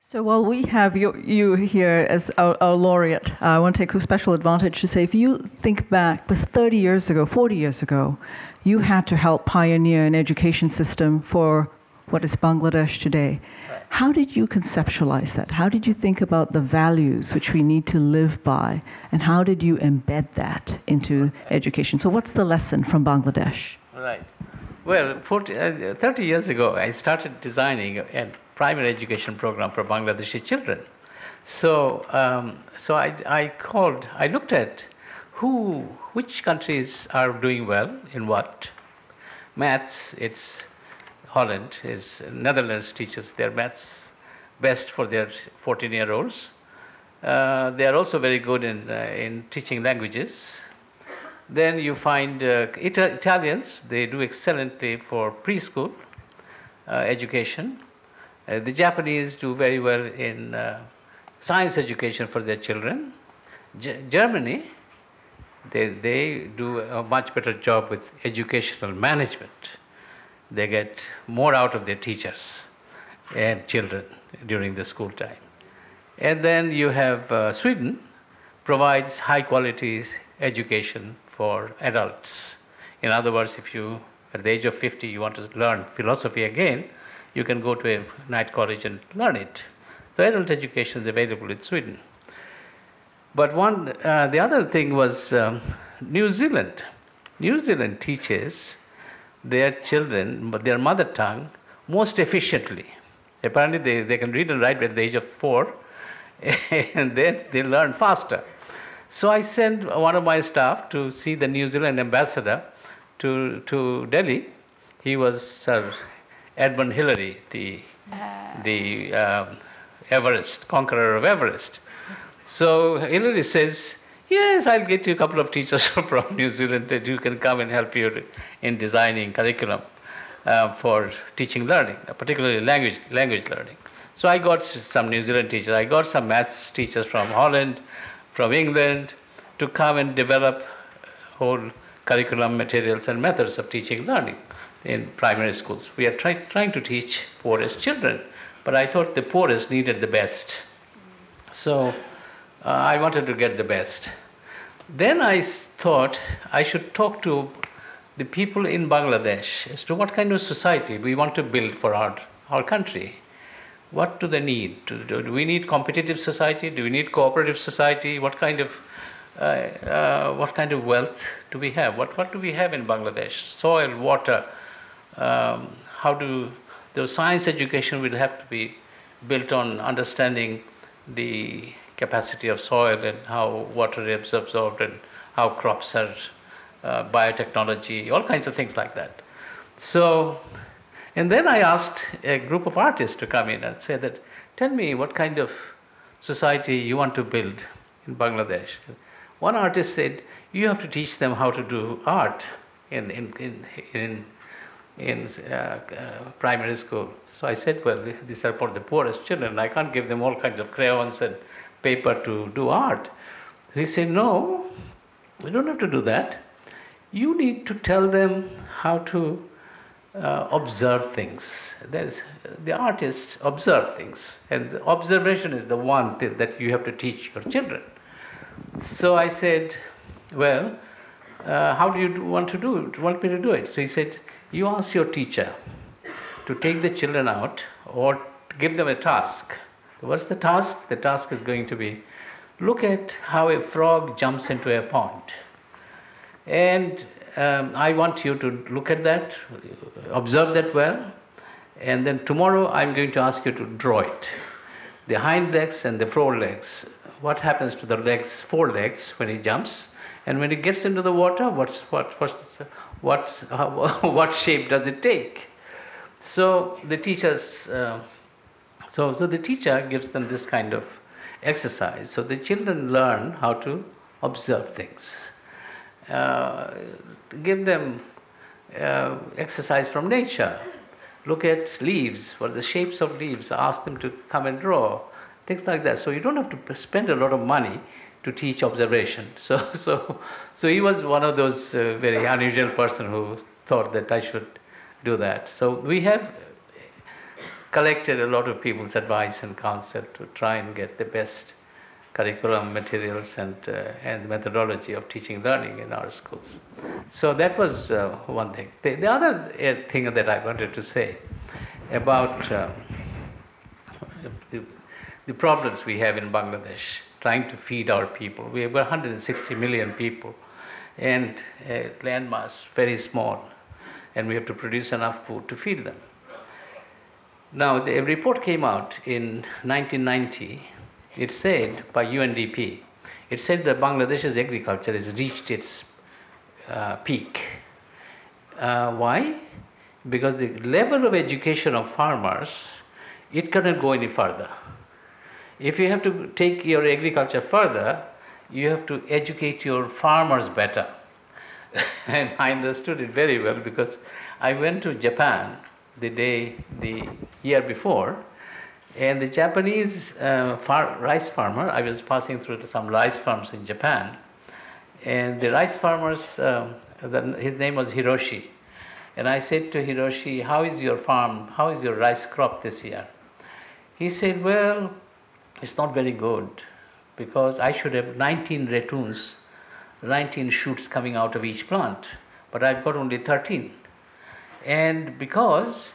So while we have you here as our laureate, I want to take a special advantage to say, if you think back, 30 years ago, 40 years ago, you had to help pioneer an education system for what is Bangladesh today. How did you conceptualize that? How did you think about the values which we need to live by? And how did you embed that into education? So what's the lesson from Bangladesh? Right. Well, 30 years ago, I started designing a primary education program for Bangladeshi children. So, I looked at which countries are doing well in what. Maths, it's Holland, Netherlands teaches their maths best for their 14-year-olds. They are also very good in teaching languages. Then you find Italians, they do excellently for preschool education. The Japanese do very well in science education for their children. Germany, they do a much better job with educational management. They get more out of their teachers and children during the school time. And then you have Sweden, provides high quality education for adults. In other words, if you, at the age of 50, you want to learn philosophy again, you can go to a night college and learn it. The adult education is available in Sweden. But the other thing was New Zealand. New Zealand teaches their children, their mother tongue, most efficiently. Apparently, they can read and write at the age of 4, and then they learn faster. So I sent one of my staff to see the New Zealand ambassador to Delhi. He was Sir Edmund Hillary, the Everest, conqueror of Everest. So Hillary says, yes, I'll get you a couple of teachers from New Zealand that you can come and help you in designing curriculum for teaching learning, particularly language learning. So I got some New Zealand teachers. I got some maths teachers from Holland, from England, to come and develop whole curriculum materials and methods of teaching learning in primary schools. We are trying to teach poorest children, but I thought the poorest needed the best. So I wanted to get the best. Then I thought I should talk to the people in Bangladesh as to what kind of society we want to build for our country. What do they need? Do we need competitive society? Do we need cooperative society? What kind of wealth do we have? What do we have in Bangladesh? Soil, water. The science education will have to be built on understanding the capacity of soil and how water is absorbed and how crops are, biotechnology, all kinds of things like that. So, and then I asked a group of artists to come in and say that, tell me what kind of society you want to build in Bangladesh. One artist said, you have to teach them how to do art in primary school. So I said, well, these are for the poorest children. I can't give them all kinds of crayons and paper to do art. He said, no, you don't have to do that. You need to tell them how to observe things. The artists observe things, and the observation is the one thing that you have to teach your children. So I said, well, how do you want me to do it? So he said, you ask your teacher to take the children out or give them a task. What's the task? The task is going to be, look at how a frog jumps into a pond. And I want you to look at that, observe that well, and then tomorrow I'm going to ask you to draw it. The hind legs and the fore legs. What happens to the fore legs when he jumps? And when he gets into the water, what shape does it take? So the teachers, so the teacher gives them this kind of exercise. So the children learn how to observe things. Give them exercise from nature. Look at leaves, what the shapes of leaves. Ask them to come and draw, things like that. So you don't have to spend a lot of money to teach observation. So he was one of those very unusual person who thought that I should do that. So we have collected a lot of people's advice and counsel to try and get the best curriculum materials and methodology of teaching learning in our schools. So that was one thing. The other thing that I wanted to say about the problems we have in Bangladesh, trying to feed our people. We have 160 million people and land mass very small, and we have to produce enough food to feed them. Now, the report came out in 1990. It said, by UNDP, it said that Bangladesh's agriculture has reached its peak. Why? Because the level of education of farmers, it cannot go any further. If you have to take your agriculture further, you have to educate your farmers better. And I understood it very well because I went to Japan the year before, and the Japanese rice farmer, I was passing through some rice farms in Japan, and the rice farmers, his name was Hiroshi. And I said to Hiroshi, how is your farm, how is your rice crop this year? He said, well, it's not very good because I should have 19 ratoons, 19 shoots coming out of each plant, but I've got only 13. And because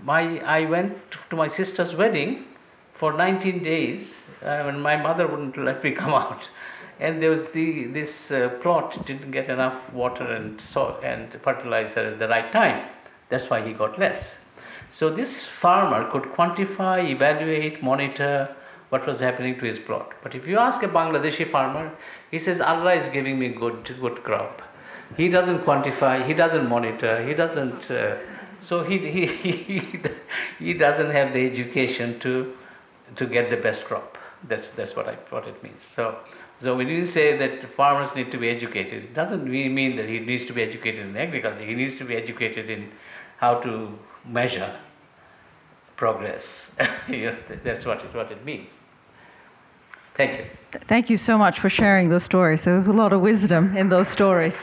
I went to my sister's wedding for 19 days when my mother wouldn't let me come out, and there was this plot didn't get enough water and fertilizer at the right time. That's why he got less. So this farmer could quantify, evaluate, monitor what was happening to his plot. But if you ask a Bangladeshi farmer, he says, Allah is giving me good crop. He doesn't quantify, he doesn't monitor, he doesn't, so he doesn't have the education to get the best crop. That's what it means. So when you say that farmers need to be educated, it doesn't mean that he needs to be educated in agriculture. He needs to be educated in how to measure progress. That's what it means. Thank you. Thank you so much for sharing those stories. There was a lot of wisdom in those stories.